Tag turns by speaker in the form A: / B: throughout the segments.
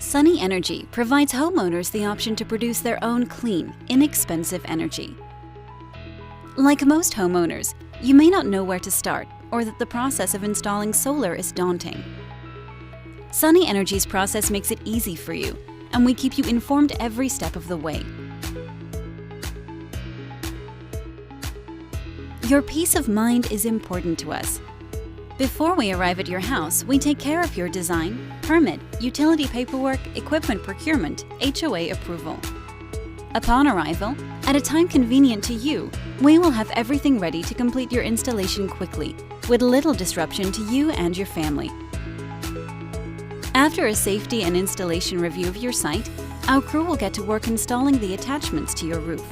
A: Sunny Energy provides homeowners the option to produce their own clean, inexpensive energy. Like most homeowners, you may not know where to start or that the process of installing solar is daunting. Sunny Energy's process makes it easy for you, and we keep you informed every step of the way. Your peace of mind is important to us. Before we arrive at your house, we take care of your design, permit, utility paperwork, equipment procurement, HOA approval. Upon arrival, at a time convenient to you, we will have everything ready to complete your installation quickly, with little disruption to you and your family. After a safety and installation review of your site, our crew will get to work installing the attachments to your roof.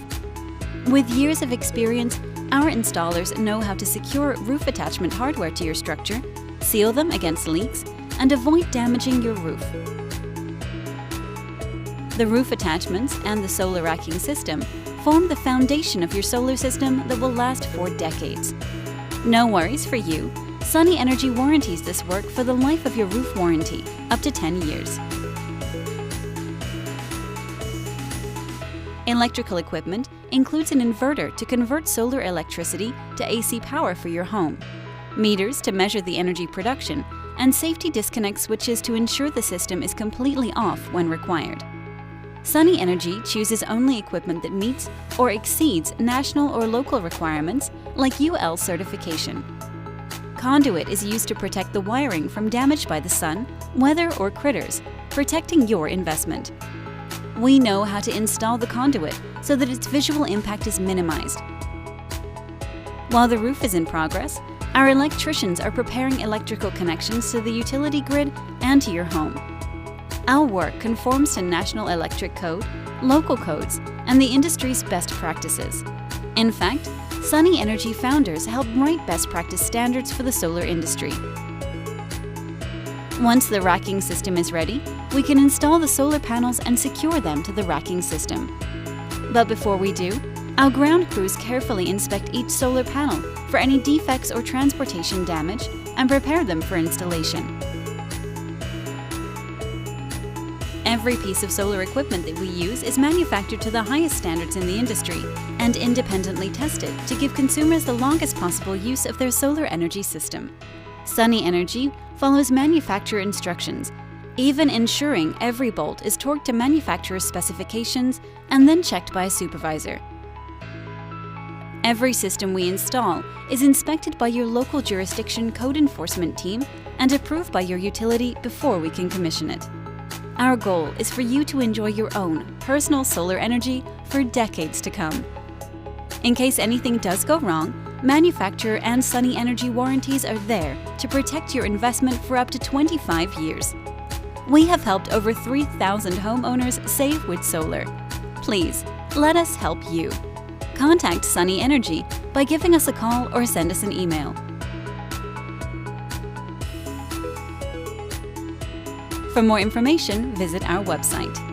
A: With years of experience, our installers know how to secure roof attachment hardware to your structure, seal them against leaks, and avoid damaging your roof. The roof attachments and the solar racking system form the foundation of your solar system that will last for decades. No worries for you. Sunny Energy warranties this work for the life of your roof warranty, up to 10 years. Electrical equipment includes an inverter to convert solar electricity to AC power for your home, meters to measure the energy production, and safety disconnect switches to ensure the system is completely off when required. Sunny Energy chooses only equipment that meets or exceeds national or local requirements like UL certification. Conduit is used to protect the wiring from damage by the sun, weather, or critters, protecting your investment. We know how to install the conduit so that its visual impact is minimized. While the roof is in progress, our electricians are preparing electrical connections to the utility grid and to your home. Our work conforms to National Electric Code, local codes, and the industry's best practices. In fact, Sunny Energy founders help write best practice standards for the solar industry. Once the racking system is ready, we can install the solar panels and secure them to the racking system. But before we do, our ground crews carefully inspect each solar panel for any defects or transportation damage and prepare them for installation. Every piece of solar equipment that we use is manufactured to the highest standards in the industry and independently tested to give consumers the longest possible use of their solar energy system. Sunny Energy follows manufacturer instructions, even ensuring every bolt is torqued to manufacturer's specifications and then checked by a supervisor. Every system we install is inspected by your local jurisdiction code enforcement team and approved by your utility before we can commission it. Our goal is for you to enjoy your own personal solar energy for decades to come. In case anything does go wrong, manufacturer and Sunny Energy warranties are there to protect your investment for up to 25 years. We have helped over 3,000 homeowners save with solar. Please, let us help you. Contact Sunny Energy by giving us a call or send us an email. For more information, visit our website.